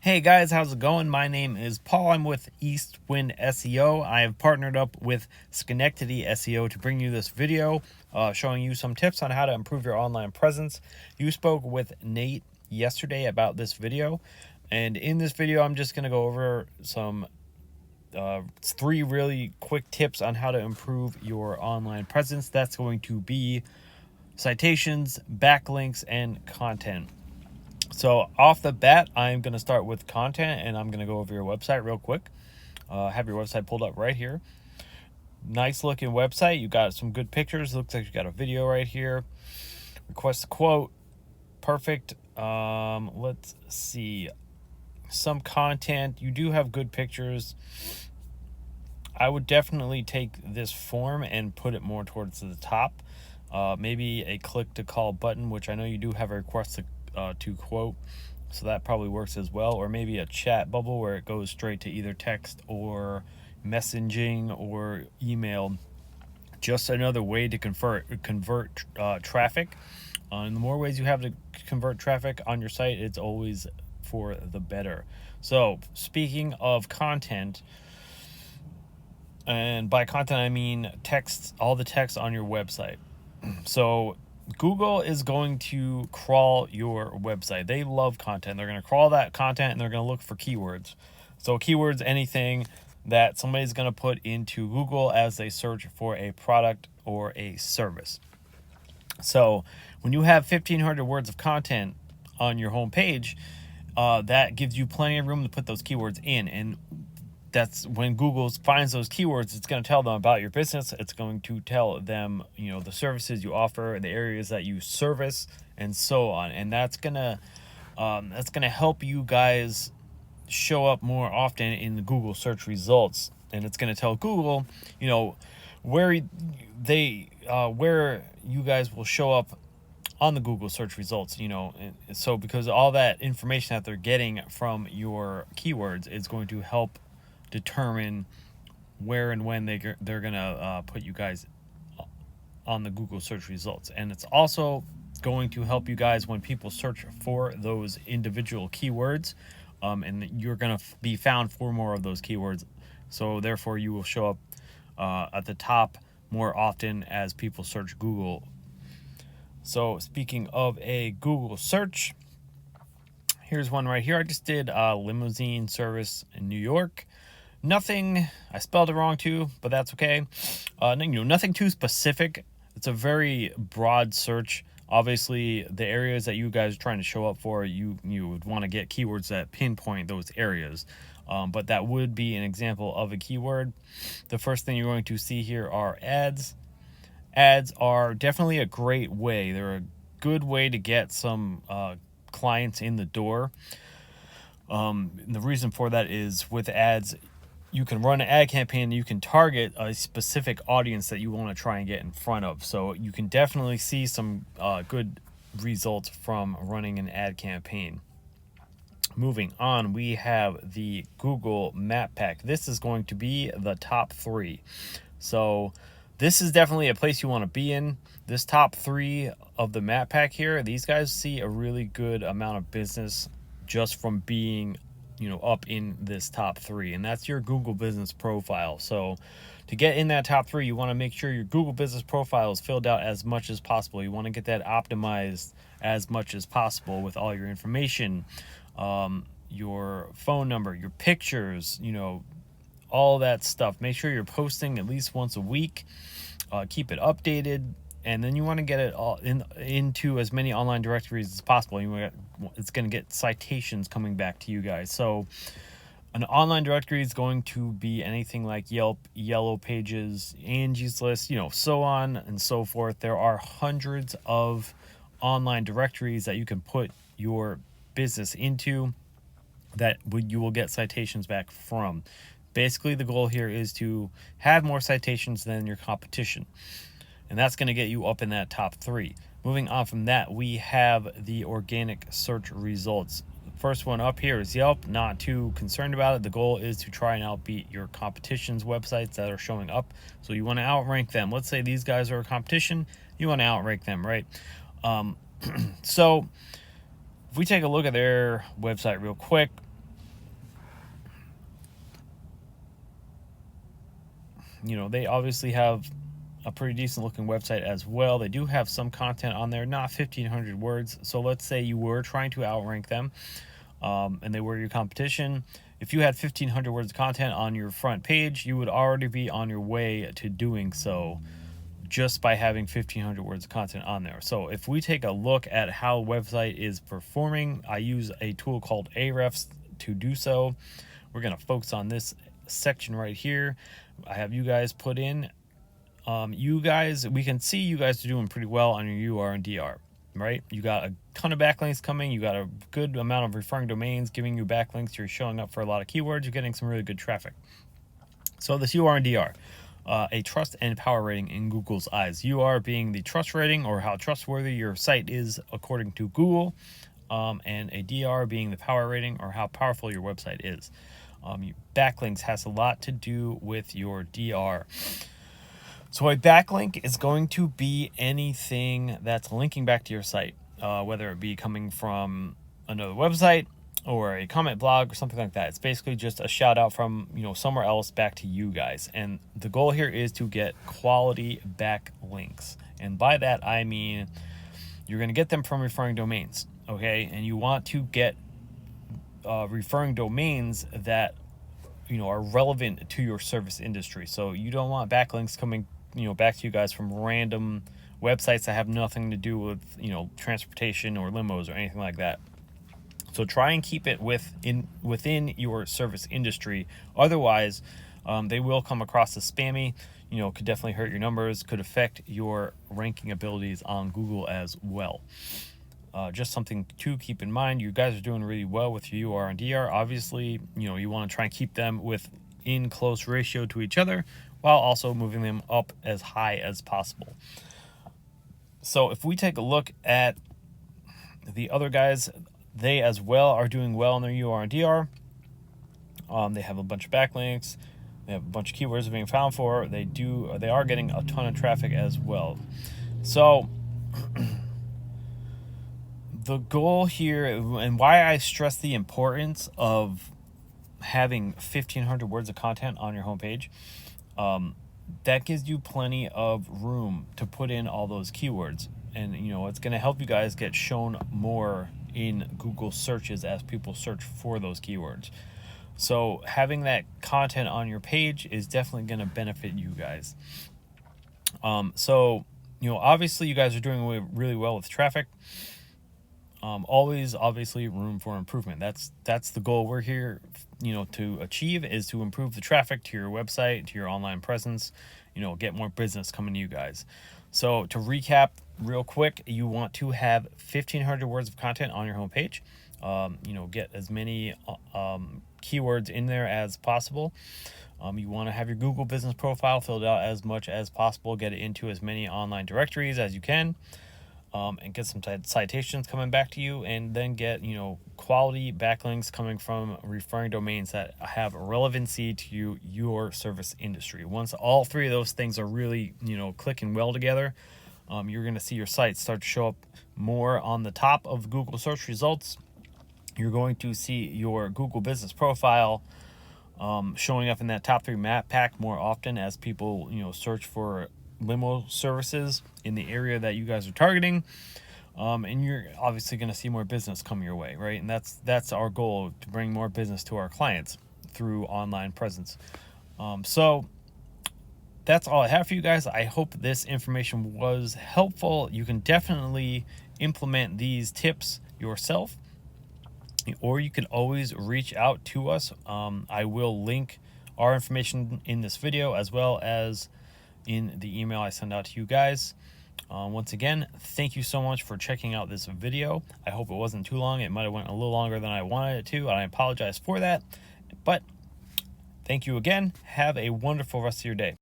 Hey guys, how's it going? My name is Paul. I'm with East Wind SEO. I have partnered up with Schenectady SEO to bring you this video showing you some tips on how to improve your online presence. You spoke with Nate yesterday about this video, and in this video I'm just going to go over some three really quick tips on how to improve your online presence. That's going to be citations, backlinks, and content. So off the bat, I'm going to start with content, and I'm going to go over your website real quick. Have your website pulled up right here. Nice looking website. You got some good pictures. Looks like you got a video right here. Request a quote. Perfect. Let's see. Some content. You do have good pictures. I would definitely take this form and put it more towards the top. Maybe a click to call button, which I know you do have a request to quote, so that probably works as well. Or maybe a chat bubble where it goes straight to either text or messaging or email. Just another way to convert traffic. And the more ways you have to convert traffic on your site, it's always for the better. So speaking of content, and by content I mean text, all the text on your website. So Google is going to crawl your website. They love content. They're going to crawl that content and they're going to look for keywords. So keywords, anything that somebody's going to put into Google as they search for a product or a service. So when you have 1,500 words of content on your homepage, that gives you plenty of room to put those keywords in. And that's when Google finds those keywords, it's going to tell them about your business. It's going to tell them, the services you offer, the areas that you service, and so on. And that's gonna help you guys show up more often in the Google search results. And it's going to tell Google, where you guys will show up on the Google search results. And so because all that information that they're getting from your keywords is going to help determine where and when they're gonna put you guys on the Google search results. And it's also going to help you guys when people search for those individual keywords, and you're gonna be found for more of those keywords, so therefore you will show up at the top more often as people search Google. So speaking of a Google search, here's one right here. I just did a limousine service in New York. Nothing, I spelled it wrong too, but that's okay. Nothing too specific. It's a very broad search. Obviously, the areas that you guys are trying to show up for, you would want to get keywords that pinpoint those areas. But that would be an example of a keyword. The first thing you're going to see here are ads. Ads are definitely a great way. They're a good way to get some clients in the door. The reason for that is with ads, you can run an ad campaign and you can target a specific audience that you want to try and get in front of. So you can definitely see some good results from running an ad campaign. Moving on, we have the Google Map Pack. This is going to be the top 3. So this is definitely a place you want to be in. This top 3 of the Map Pack here, these guys see a really good amount of business just from being up in this top 3, and that's your Google business profile. So to get in that top 3, you want to make sure your Google business profile is filled out as much as possible. You want to get that optimized as much as possible with all your information, your phone number, your pictures, all that stuff. Make sure you're posting at least once a week. Keep it updated. And then you want to get it all into as many online directories as possible. It's going to get citations coming back to you guys. So an online directory is going to be anything like Yelp, Yellow Pages, Angie's List, so on and so forth. There are hundreds of online directories that you can put your business into that you will get citations back from. Basically, the goal here is to have more citations than your competition. And that's going to get you up in that top 3. Moving on from that, we have the organic search results. The first one up here is Yelp. Not too concerned about it. The goal is to try and outbeat your competition's websites that are showing up. So you want to outrank them. Let's say these guys are a competition. You want to outrank them, right? So if we take a look at their website real quick, They obviously have a pretty decent looking website as well. They do have some content on there, not 1,500 words. So let's say you were trying to outrank them, and they were your competition. If you had 1,500 words of content on your front page, you would already be on your way to doing so just by having 1,500 words of content on there. So if we take a look at how a website is performing, I use a tool called Ahrefs to do so. We're going to focus on this section right here. I have you guys put in. We can see you guys are doing pretty well on your UR and DR, right? You got a ton of backlinks coming. You got a good amount of referring domains giving you backlinks. You're showing up for a lot of keywords. You're getting some really good traffic. So this UR and DR, a trust and power rating in Google's eyes. UR being the trust rating, or how trustworthy your site is according to Google, and a DR being the power rating, or how powerful your website is. Backlinks has a lot to do with your DR. So a backlink is going to be anything that's linking back to your site, whether it be coming from another website or a comment blog or something like that. It's basically just a shout out from somewhere else back to you guys. And the goal here is to get quality backlinks. And by that I mean you're going to get them from referring domains, okay? And you want to get referring domains that are relevant to your service industry. So you don't want backlinks coming back to you guys from random websites that have nothing to do with transportation or limos or anything like that. So try and keep it within your service industry. Otherwise, they will come across as spammy. Could definitely hurt your numbers, could affect your ranking abilities on Google as well. Just something to keep in mind. You guys are doing really well with your UR and DR. Obviously, you want to try and keep them in close ratio to each other, while also moving them up as high as possible. So if we take a look at the other guys, they as well are doing well in their UR and DR. They have a bunch of backlinks. They have a bunch of keywords being found for. They are getting a ton of traffic as well. So the goal here, and why I stress the importance of having 1,500 words of content on your homepage, that gives you plenty of room to put in all those keywords. And it's going to help you guys get shown more in Google searches as people search for those keywords. So having that content on your page is definitely going to benefit you guys. So obviously you guys are doing really well with traffic. Always obviously room for improvement. That's the goal we're here to achieve, is to improve the traffic to your website, to your online presence, get more business coming to you guys. So to recap real quick, you want to have 1,500 words of content on your homepage. Get as many keywords in there as possible. You want to have your Google business profile filled out as much as possible. Get it into as many online directories as you can. And get some citations coming back to you, and then get quality backlinks coming from referring domains that have relevancy to your service industry. Once all three of those things are really clicking well together, you're going to see your site start to show up more on the top of Google search results. You're going to see your Google business profile showing up in that top 3 map pack more often as people search for limo services in the area that you guys are targeting, and you're obviously going to see more business come your way, right? And that's our goal, to bring more business to our clients through online presence. So that's all I have for you guys. I hope this information was helpful. You can definitely implement these tips yourself, or you can always reach out to us. I will link our information in this video, as well as in the email I send out to you guys. Once again, thank you so much for checking out this video. I hope it wasn't too long. It might have went a little longer than I wanted it to, and I apologize for that. But thank you again. Have a wonderful rest of your day.